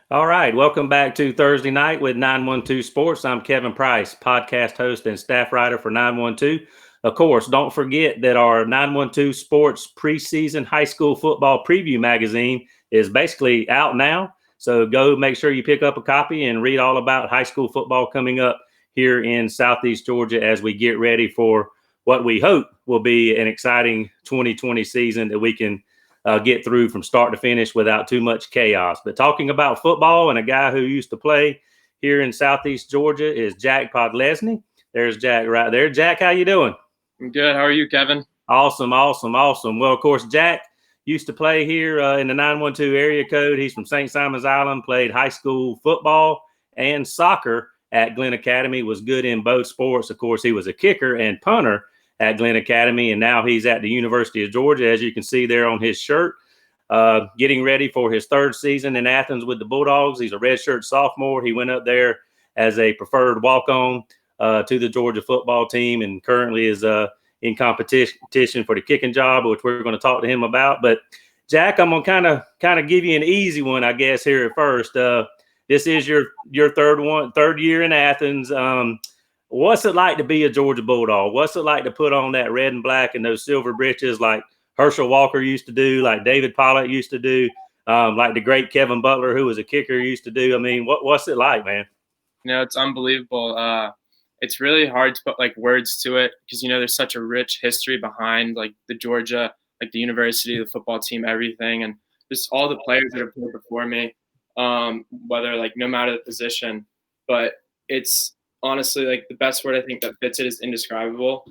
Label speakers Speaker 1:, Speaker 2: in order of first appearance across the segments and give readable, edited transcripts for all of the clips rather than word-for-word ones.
Speaker 1: All right, welcome back to Thursday Night with 912 Sports. I'm Kevin Price, podcast host and staff writer for 912. Of course, don't forget that our 912 Sports preseason high school football preview magazine is basically out now. So go make sure you pick up a copy and read all about high school football coming up here in Southeast Georgia as we get ready for what we hope will be an exciting 2020 season that we can get through from start to finish without too much chaos. But talking about football and a guy who used to play here in Southeast Georgia is Jack Podlesny. There's Jack right there. Jack, how you doing?
Speaker 2: I'm good. How are you, Kevin?
Speaker 1: Awesome. Well, of course, Jack used to play here in the 912 area code. He's from St. Simons Island, played high school football and soccer at Glenn Academy, was good in both sports. Of course, he was a kicker and punter at Glenn Academy, and now he's at the University of Georgia, as you can see there on his shirt, getting ready for his third season in Athens with the Bulldogs. He's a redshirt sophomore. He went up there as a preferred walk-on to the Georgia football team and currently is in competition for the kicking job, which we're going to talk to him about. But, Jack, I'm going to kind of give you an easy one, I guess, here at first. This is your third year in Athens. What's it like to be a Georgia Bulldog? What's it like to put on that red and black and those silver breeches like Herschel Walker used to do, like David Pollock used to do, like the great Kevin Butler, who was a kicker, used to do? I mean, what's it like, man?
Speaker 2: It's unbelievable. It's really hard to put like words to it because there's such a rich history behind like the Georgia, like the university, the football team, everything, and just all the players that have played before me. Whether like no matter the position, but it's honestly like the best word I think that fits it is indescribable.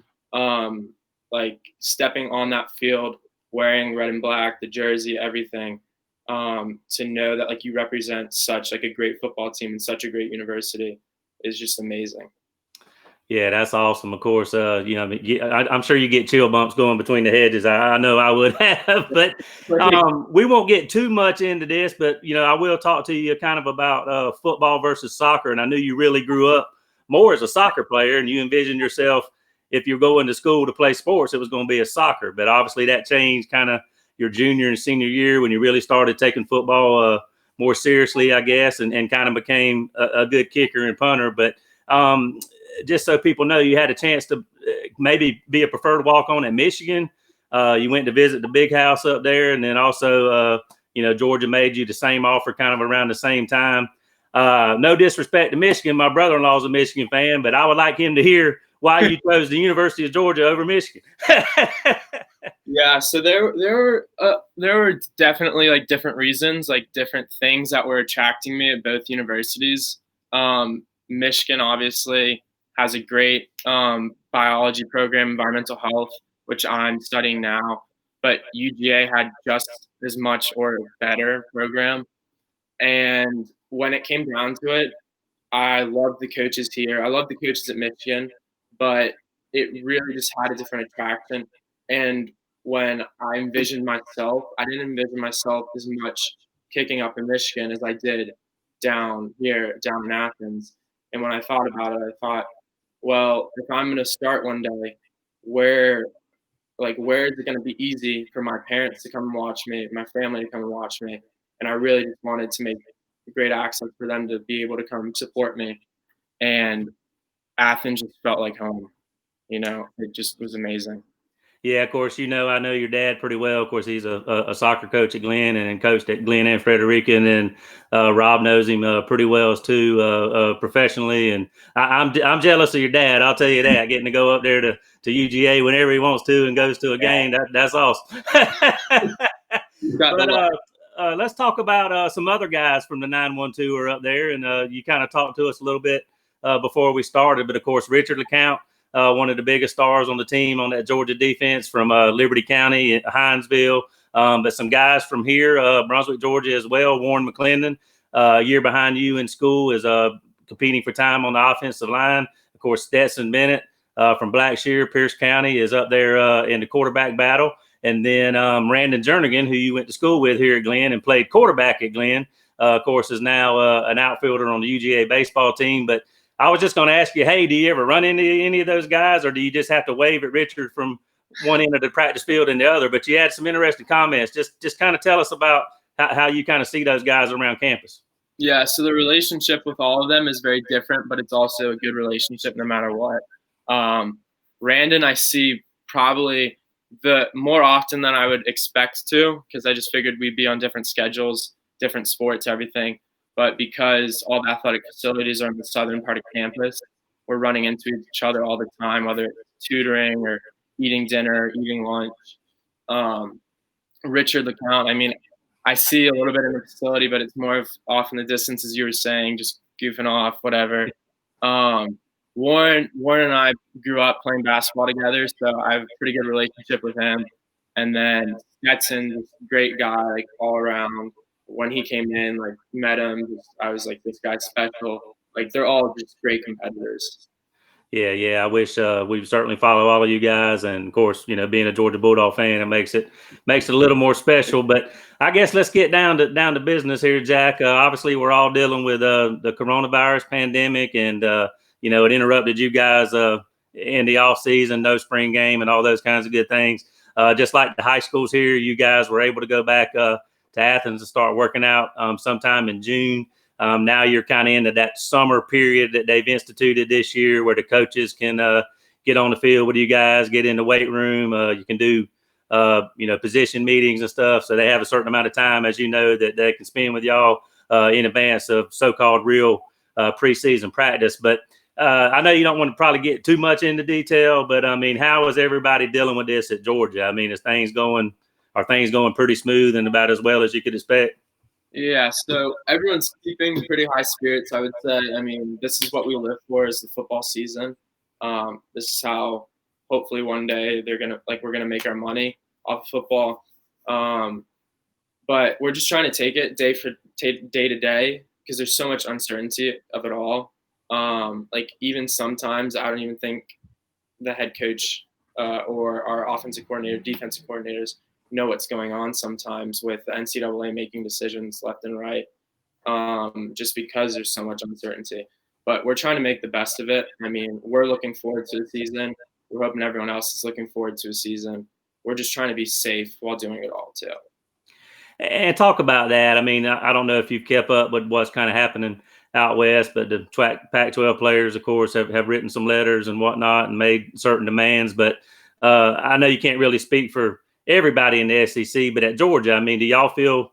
Speaker 2: Like stepping on that field, wearing red and black, the jersey, everything, to know that like you represent such like a great football team and such a great university is just amazing.
Speaker 1: Yeah, that's awesome. Of course, I'm sure you get chill bumps going between the hedges. I know I would have, but we won't get too much into this. But I will talk to you kind of about football versus soccer. And I knew you really grew up more as a soccer player, and you envisioned yourself, if you're going to school to play sports, it was going to be a soccer. But obviously, that changed kind of your junior and senior year when you really started taking football more seriously, I guess, and kind of became a good kicker and punter. But just so people know, you had a chance to maybe be a preferred walk-on at Michigan. You went to visit the big house up there, and then also, Georgia made you the same offer kind of around the same time. No disrespect to Michigan. My brother-in-law is a Michigan fan, but I would like him to hear why you chose the University of Georgia over Michigan.
Speaker 2: Yeah, so there were definitely like different reasons, like different things that were attracting me at both universities. Michigan obviously has a great biology program, environmental health, which I'm studying now. But UGA had just as much or better program. And when it came down to it, I loved the coaches here. I loved the coaches at Michigan, but it really just had a different attraction. And when I envisioned myself, I didn't envision myself as much kicking up in Michigan as I did down here, down in Athens. And when I thought about it, I thought, well, if I'm going to start one day, where is it going to be easy for my parents to come and watch me, my family to come and watch me? And I really just wanted to make a great access for them to be able to come support me. And Athens just felt like home. It just was amazing.
Speaker 1: Yeah, of course, I know your dad pretty well. Of course, he's a soccer coach at Glenn and coached at Glenn and Frederica. And then Rob knows him pretty well too, professionally. And I'm jealous of your dad. I'll tell you that. Getting to go up there to UGA whenever he wants to and goes to a game, that's awesome. But let's talk about some other guys from the 912 who are up there. And you kind of talked to us a little bit before we started. But, of course, Richard LeCount, one of the biggest stars on the team on that Georgia defense from Liberty County, Hinesville. But some guys from here, Brunswick, Georgia as well. Warren McClendon, a year behind you in school, is competing for time on the offensive line. Of course, Stetson Bennett from Blackshear, Pierce County, is up there in the quarterback battle. And then Randon Jernigan, who you went to school with here at Glenn and played quarterback at Glenn, of course, is now an outfielder on the UGA baseball team. But I was just going to ask you, hey, do you ever run into any of those guys, or do you just have to wave at Richard from one end of the practice field and the other? But you had some interesting comments. Just kind of tell us about how you kind of see those guys around campus.
Speaker 2: Yeah, so the relationship with all of them is very different, but it's also a good relationship no matter what. Randon, I see probably the more often than I would expect to, because I just figured we'd be on different schedules, different sports, everything. But because all the athletic facilities are in the southern part of campus, we're running into each other all the time, whether it's tutoring or eating dinner, eating lunch. Um, Richard LeCount, I mean, I see a little bit in the facility, but it's more of off in the distance, as you were saying, just goofing off, whatever. Um, Warren and I grew up playing basketball together, so I have a pretty good relationship with him. And then Stetson, just great guy, like all around. When he came in, like met him, I was like, this guy's special. Like they're all just great competitors.
Speaker 1: Yeah. I wish we certainly follow all of you guys, and of course, being a Georgia Bulldog fan, it makes it a little more special. But I guess let's get down to business here, Jack. Obviously, we're all dealing with the coronavirus pandemic, and it interrupted you guys in the off season, no spring game, and all those kinds of good things. Just like the high schools here, you guys were able to go back to Athens and start working out sometime in June. Now you're kind of into that summer period that they've instituted this year, where the coaches can get on the field with you guys, get in the weight room. You can do position meetings and stuff. So they have a certain amount of time, as you know, that they can spend with y'all in advance of so-called real preseason practice. But I know you don't want to probably get too much into detail, but I mean, how is everybody dealing with this at Georgia? I mean, are things going pretty smooth and about as well as you could expect?
Speaker 2: Yeah, so everyone's keeping pretty high spirits, I would say. I mean, this is what we live for is the football season. This is how hopefully one day we're gonna make our money off of football. Um, but we're just trying to take it day to day because there's so much uncertainty of it all. Like even sometimes I don't even think the head coach or our offensive coordinator, defensive coordinators know what's going on sometimes with the NCAA making decisions left and right, just because there's so much uncertainty. But we're trying to make the best of it. I mean, we're looking forward to the season. We're hoping everyone else is looking forward to a season. We're just trying to be safe while doing it all too.
Speaker 1: And talk about that. I mean, I don't know if you've kept up with what's kind of happening out west, but the Pac-12 players, of course, have written some letters and whatnot and made certain demands. But I know you can't really speak for everybody in the SEC, but at Georgia, I mean, do y'all feel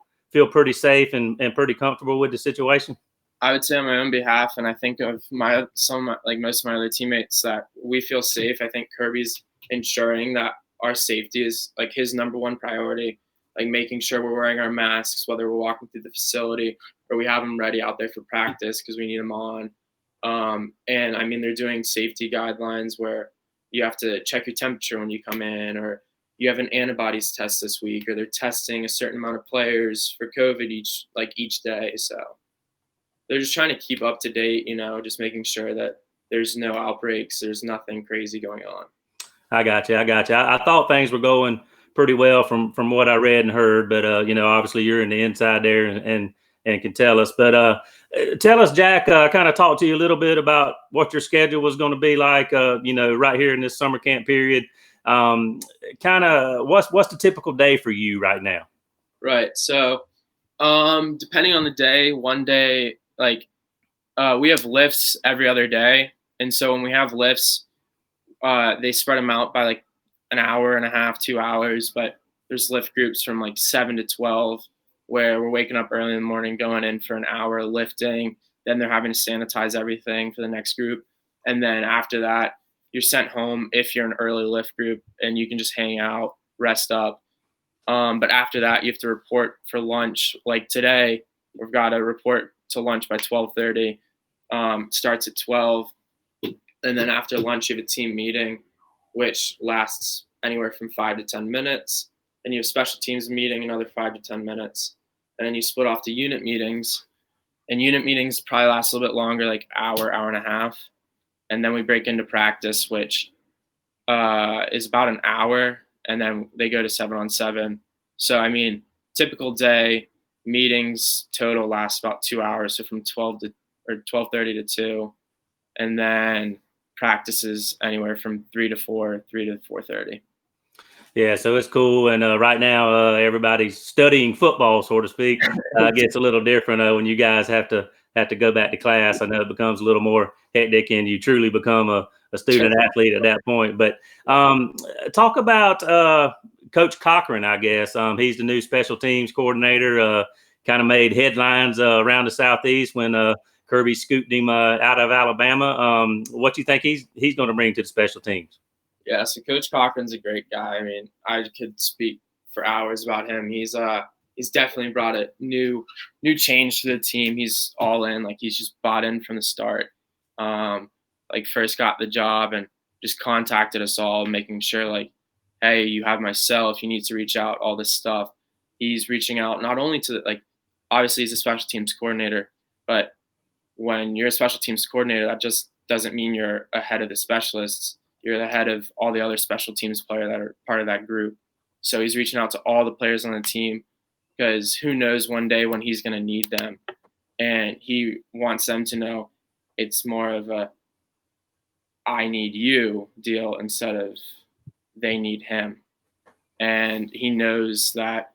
Speaker 1: pretty safe and pretty comfortable with the situation?
Speaker 2: I would say on my own behalf, and I think of most of my other teammates, that we feel safe. I think Kirby's ensuring that our safety is like his number one priority, like making sure we're wearing our masks, whether we're walking through the facility or we have them ready out there for practice because we need them on. And I mean, they're doing safety guidelines where you have to check your temperature when you come in, or you have an antibodies test this week, or they're testing a certain amount of players for COVID each day. So they're just trying to keep up to date, just making sure that there's no outbreaks, there's nothing crazy going on.
Speaker 1: I got you. I thought things were going pretty well from what I read and heard, but obviously you're in the inside there and can tell us. But tell us, Jack. Kind of talk to you a little bit about what your schedule was going to be like. Right here in this summer camp period. Kind of what's the typical day for you right now?
Speaker 2: Right. So, depending on the day, one day we have lifts every other day, and so when we have lifts, they spread them out by like an hour and a half, 2 hours. But there's lift groups from like 7 to 12, where we're waking up early in the morning, going in for an hour lifting. Then they're having to sanitize everything for the next group, and then after that, you're sent home if you're an early lift group, and you can just hang out, rest up. But after that, you have to report for lunch. Like today, we've got to report to lunch by 12:30. Starts at 12, and then after lunch, you have a team meeting, which lasts anywhere from 5 to 10 minutes. Then you have special teams meeting, another 5 to 10 minutes, and then you split off to unit meetings. And unit meetings probably last a little bit longer, like hour and a half, and then we break into practice, which is about an hour, and then they go to 7-on-7. So I mean, typical day meetings total last about 2 hours, so from 12:30 to 2, and then practices anywhere from 3 to 4, 3 to 4:30.
Speaker 1: Yeah, so it's cool. And right now, everybody's studying football, so to speak. Gets a little different when you guys have to go back to class. I know it becomes a little more hectic, and you truly become a student athlete at that point. But talk about Coach Cochran. I guess he's the new special teams coordinator. Kind of made headlines around the Southeast when Kirby scooped him out of Alabama. What do you think he's going to bring to the special teams?
Speaker 2: Yeah, so Coach Cochran's a great guy. I mean, I could speak for hours about him. He's definitely brought a new change to the team. He's all in, like he's just bought in from the start. Like first got the job and just contacted us all, making sure like, hey, you have my cell if you need to reach out, all this stuff. He's reaching out not only to like, obviously he's a special teams coordinator, but when you're a special teams coordinator, that just doesn't mean you're ahead of the specialists. You're the head of all the other special teams players that are part of that group. So he's reaching out to all the players on the team because who knows one day when he's going to need them. And he wants them to know it's more of a I need you deal instead of they need him. And he knows that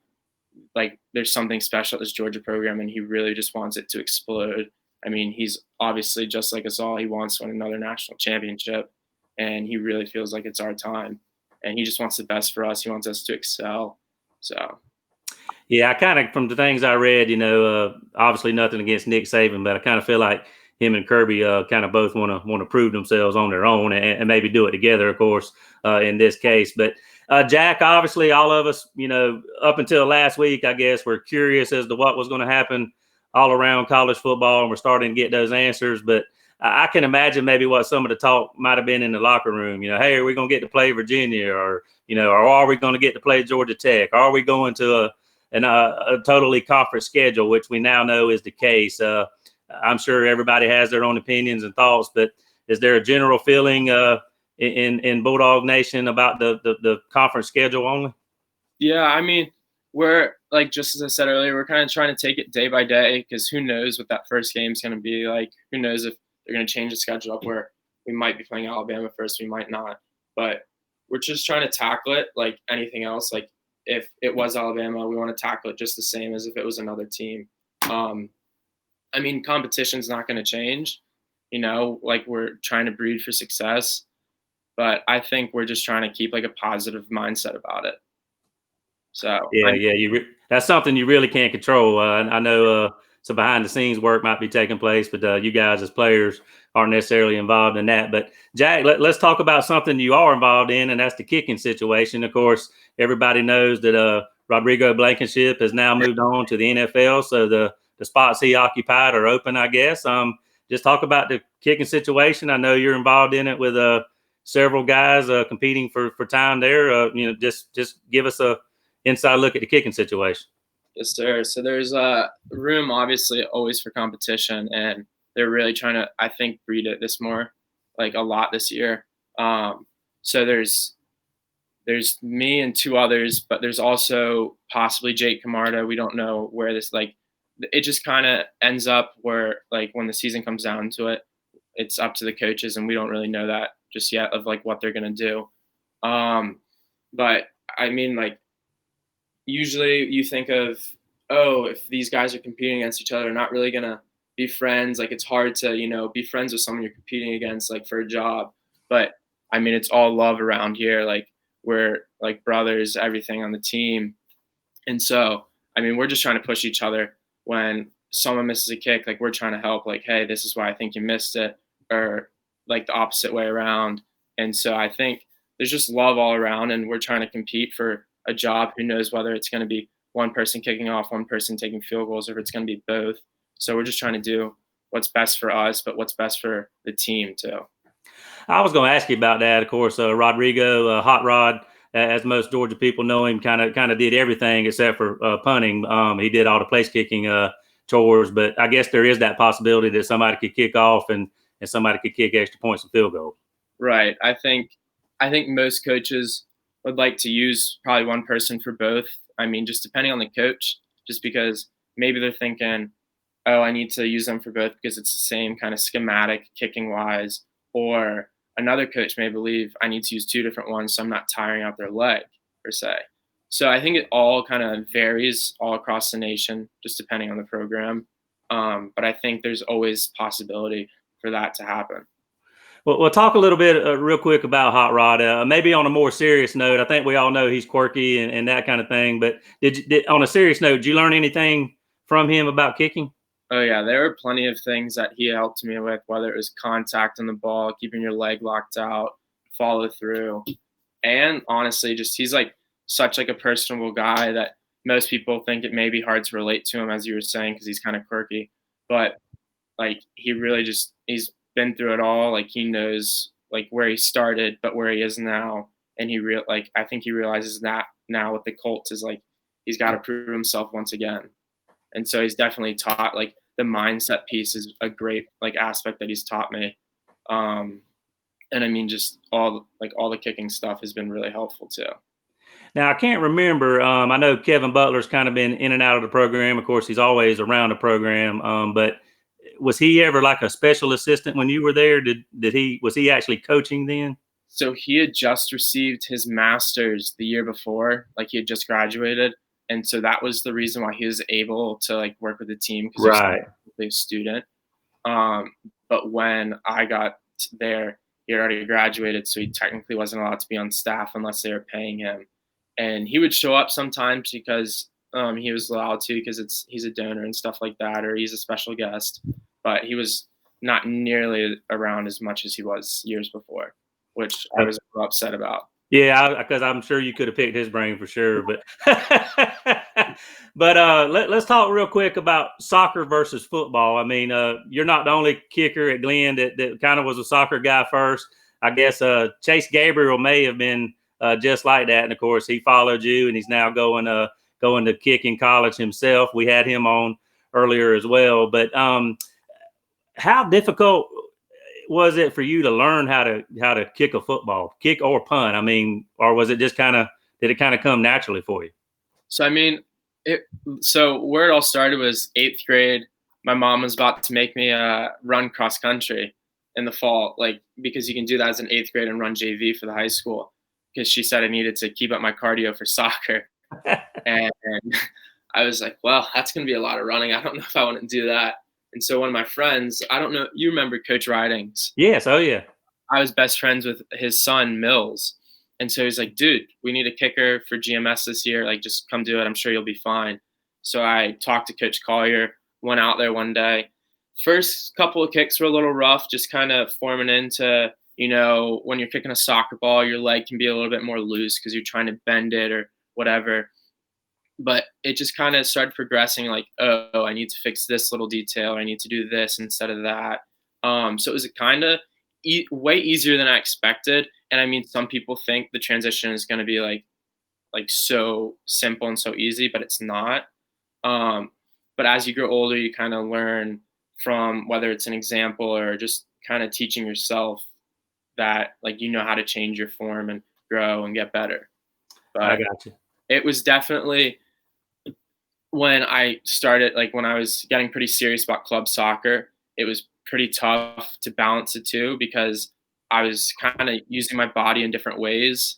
Speaker 2: like there's something special at this Georgia program and he really just wants it to explode. I mean, he's obviously just like us all. He wants to win another national championship and he really feels like it's our time. And he just wants the best for us. He wants us to excel. So
Speaker 1: Yeah, I kind of, from the things I read, obviously nothing against Nick Saban, but I kind of feel like him and Kirby kind of both want to prove themselves on their own and maybe do it together, of course, in this case. But Jack, obviously, all of us, up until last week, I guess, were curious as to what was going to happen all around college football, and we're starting to get those answers. But I can imagine maybe what some of the talk might have been in the locker room. Hey, are we going to get to play Virginia, or are we going to get to play Georgia Tech? Are we going to a totally conference schedule, which we now know is the case? I'm sure everybody has their own opinions and thoughts, but is there a general feeling in Bulldog Nation about the conference schedule only?
Speaker 2: Yeah, I mean, we're like, just as I said earlier, we're kind of trying to take it day by day because who knows what that first game is going to be like. Who knows if they're going to change the schedule up where we might be playing Alabama first, we might not. But we're just trying to tackle it like anything else. Like if it was Alabama, we want to tackle it just the same as if it was another team. I mean, competition's not going to change. Like we're trying to breed for success. But I think we're just trying to keep like a positive mindset about it. So
Speaker 1: yeah, that's something you really can't control. I know some behind the scenes work might be taking place, but you guys as players aren't necessarily involved in that. But Jack, let's talk about something you are involved in, and that's the kicking situation. Of course, everybody knows that Rodrigo Blankenship has now moved on to the NFL, so the spots he occupied are open, I guess. Just talk about the kicking situation. I know you're involved in it with several guys competing for time there. Just give us a inside look at the kicking situation.
Speaker 2: Yes, sir. So there's a room, obviously, always for competition, and they're really trying to, I think, breed it this more, like a lot this year. So there's me and two others, but there's also possibly Jake Camarda. We don't know where this it just kind of ends up where like when the season comes down to it, it's up to the coaches, and we don't really know that just yet of like what they're gonna do. But I mean, like usually you think of, oh, if these guys are competing against each other, they're not really gonna be friends. Like it's hard to be friends with someone you're competing against like for a job. But I mean, it's all love around here. Like we're like brothers, everything on the team. And so, I mean, we're just trying to push each other. When someone misses a kick, like we're trying to help, like, hey, this is why I think you missed it, or like the opposite way around. And so I think there's just love all around, and we're trying to compete for a job. Who knows whether it's going to be one person kicking off, one person taking field goals, or if it's going to be both. So we're just trying to do what's best for us, but what's best for the team too.
Speaker 1: I was going to ask you about that. Of course, Rodrigo, Hot Rod, as most Georgia people know him, kind of did everything except for punting. He did all the place kicking chores, but I guess there is that possibility that somebody could kick off and somebody could kick extra points and field goal.
Speaker 2: Right. I think most coaches would like to use probably one person for both. I mean, just depending on the coach, just because maybe they're thinking, oh, I need to use them for both because it's the same kind of schematic kicking wise, or another coach may believe I need to use two different ones so I'm not tiring out their leg per se. So I think it all kind of varies all across the nation, just depending on the program. But I think there's always possibility for that to happen.
Speaker 1: Well, we'll talk a little bit real quick about Hot Rod. Maybe on a more serious note, I think we all know he's quirky and that kind of thing. But on a serious note, did you learn anything from him about kicking?
Speaker 2: Oh yeah, there were plenty of things that he helped me with, whether it was contact on the ball, keeping your leg locked out, follow through, and honestly, just he's like such like a personable guy that most people think it may be hard to relate to him, as you were saying, because he's kind of quirky. But like he really just he's been through it all. Like he knows like where he started, but where he is now, and I think he realizes that now with the Colts is like he's got to prove himself once again. And so he's definitely taught like the mindset piece is a great like aspect that he's taught me. And I mean, just all the kicking stuff has been really helpful too.
Speaker 1: Now I can't remember. I know Kevin Butler's kind of been in and out of the program. Of course, he's always around the program. But was he ever like a special assistant when you were there? Was he actually coaching then?
Speaker 2: So he had just received his master's the year before, like he had just graduated. And so that was the reason why he was able to like work with the team because
Speaker 1: right.
Speaker 2: he was a student. But when I got there, he had already graduated, so he technically wasn't allowed to be on staff unless they were paying him. And he would show up sometimes because he was allowed to because he's a donor and stuff like that, or he's a special guest. But he was not nearly around as much as he was years before, which I was upset about.
Speaker 1: Yeah, because I'm sure you could have picked his brain for sure. But let's talk real quick about soccer versus football. I mean, you're not the only kicker at Glenn that kind of was a soccer guy first. I guess Chase Gabriel may have been just like that. And of course, he followed you, and he's now going to kick in college himself. We had him on earlier as well. But how difficult was it for you to learn how to kick a football, kick or punt? I mean, or was it just did it kind of come naturally for you?
Speaker 2: So, I mean, so where it all started was 8th grade. My mom was about to make me run cross country in the fall, like because you can do that as an 8th grade and run JV for the high school, because she said I needed to keep up my cardio for soccer. and I was like, well, that's going to be a lot of running. I don't know if I want to do that. And so one of my friends, I don't know, you remember Coach Ridings?
Speaker 1: Yes. Oh, yeah.
Speaker 2: I was best friends with his son, Mills. And so he's like, dude, we need a kicker for GMS this year. Like, just come do it. I'm sure you'll be fine. So I talked to Coach Collier, went out there one day. First couple of kicks were a little rough, just kind of forming into, when you're kicking a soccer ball, your leg can be a little bit more loose because you're trying to bend it or whatever. But it just kind of started progressing, like, oh, I need to fix this little detail. I need to do this instead of that. So it was kind of way easier than I expected. And I mean, some people think the transition is going to be like so simple and so easy, but it's not. But as you grow older, you kind of learn from whether it's an example or just kind of teaching yourself that like how to change your form and grow and get better. But
Speaker 1: I got you.
Speaker 2: It was definitely when I started, like when I was getting pretty serious about club soccer, it was pretty tough to balance the two because I was kind of using my body in different ways.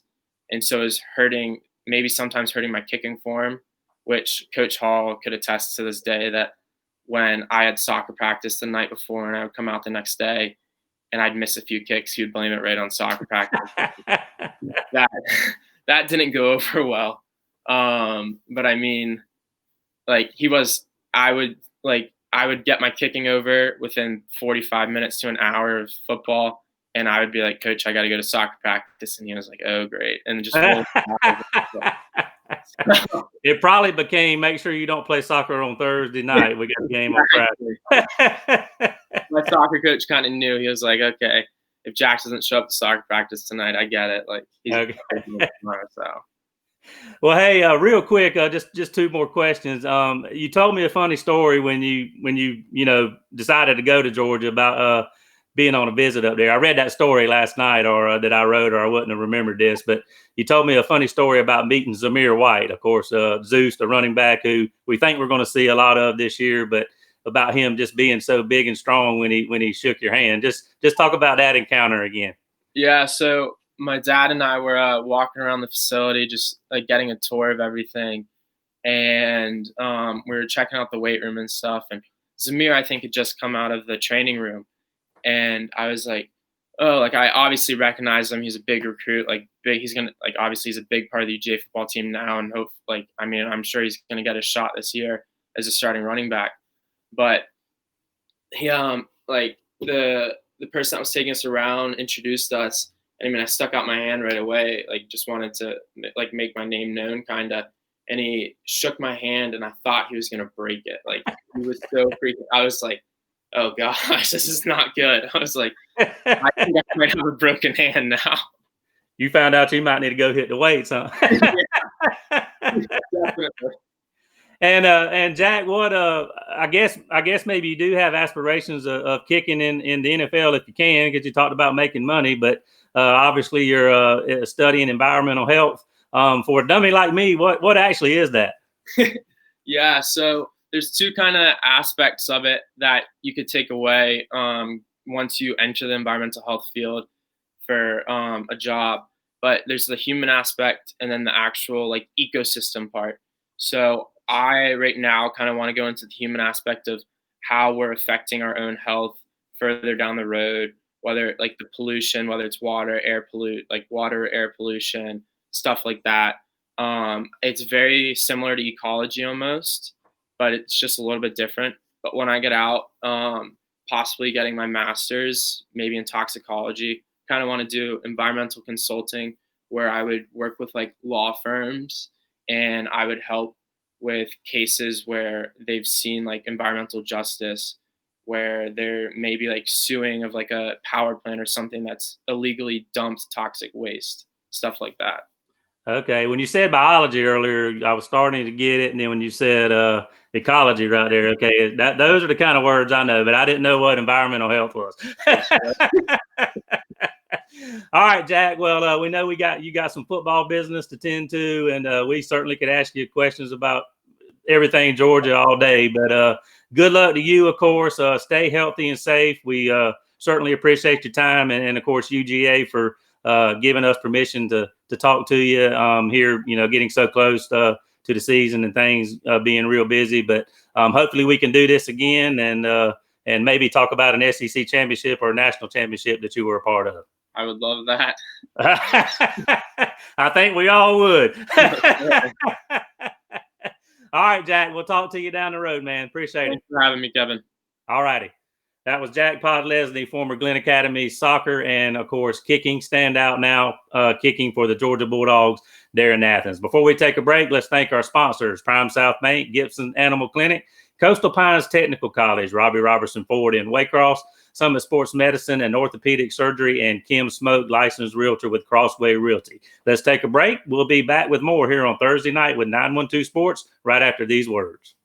Speaker 2: And so it was sometimes hurting my kicking form, which Coach Hall could attest to this day that when I had soccer practice the night before and I would come out the next day and I'd miss a few kicks, he would blame it right on soccer practice. That didn't go over well. But I mean, like I would get my kicking over within 45 minutes to an hour of football. And I would be like, Coach, I got to go to soccer practice. And he was like, oh, great. And just
Speaker 1: it probably became, make sure you don't play soccer on Thursday night. We got the game on Friday.
Speaker 2: My soccer coach kind of knew. He was like, okay, if Jack doesn't show up to soccer practice tonight, I get it. Like, he's
Speaker 1: okay.
Speaker 2: Tomorrow, so.
Speaker 1: Well, hey, real quick, just two more questions. You told me a funny story when you decided to go to Georgia about being on a visit up there. I read that story last night, or that I wrote, or I wouldn't have remembered this. But you told me a funny story about meeting Zamir White, of course, Zeus, the running back who we think we're going to see a lot of this year, but about him just being so big and strong when he shook your hand. Just talk about that encounter again.
Speaker 2: Yeah, so my dad and I were walking around the facility, just like getting a tour of everything, and we were checking out the weight room and stuff. And Zamir, I think, had just come out of the training room, and I was like, oh, like I obviously recognize him. He's a big recruit, like big. He's gonna like obviously he's a big part of the UGA football team now, and hope like I mean I'm sure he's gonna get a shot this year as a starting running back. But he like the person that was taking us around introduced us, and I mean I stuck out my hand right away, like just wanted to like make my name known, kind of. And he shook my hand, and I thought he was gonna break it. Like he was so freaking. I was like, oh gosh, this is not good. I was like, I think I might have a broken hand now.
Speaker 1: You found out you might need to go hit the weights, huh?
Speaker 2: Yeah, definitely.
Speaker 1: And Jack, what I guess maybe you do have aspirations of kicking in the NFL if you can, because you talked about making money, but obviously you're studying environmental health. For a dummy like me, what actually is that?
Speaker 2: Yeah, so there's two kind of aspects of it that you could take away once you enter the environmental health field for a job. But there's the human aspect and then the actual like ecosystem part. So I right now kind of want to go into the human aspect of how we're affecting our own health further down the road, whether like the pollution, whether it's water, air pollution, stuff like that. It's very similar to ecology almost, but it's just a little bit different. But when I get out, possibly getting my master's, maybe in toxicology, kind of want to do environmental consulting, where I would work with like law firms and I would help with cases where they've seen like environmental justice, where they're maybe like suing of like a power plant or something that's illegally dumped toxic waste, stuff like that.
Speaker 1: Okay. When you said biology earlier, I was starting to get it. And then when you said ecology right there, okay, those are the kind of words I know, but I didn't know what environmental health was. All right, Jack. Well, we know you got some football business to tend to, and we certainly could ask you questions about everything Georgia all day. But good luck to you, of course. Stay healthy and safe. We certainly appreciate your time, and of course UGA for giving us permission to talk to you here. You know, getting so close to the season and things being real busy. But hopefully we can do this again and maybe talk about an SEC championship or a national championship that you were a part of.
Speaker 2: I would love that.
Speaker 1: I think we all would. All right, Jack. We'll talk to you down the road, man. Appreciate it.
Speaker 2: Thanks for having me, Kevin.
Speaker 1: All righty. That was Jack Podlesny, former Glenn Academy soccer and, of course, kicking standout now, kicking for the Georgia Bulldogs there in Athens. Before we take a break, let's thank our sponsors, Prime South Bank, Gibson Animal Clinic, Coastal Pines Technical College, Robbie Robertson Ford in Waycross, Summit Sports Medicine and Orthopedic Surgery, and Kim Smoke, licensed realtor with Crossway Realty. Let's take a break. We'll be back with more here on Thursday night with 912 Sports right after these words.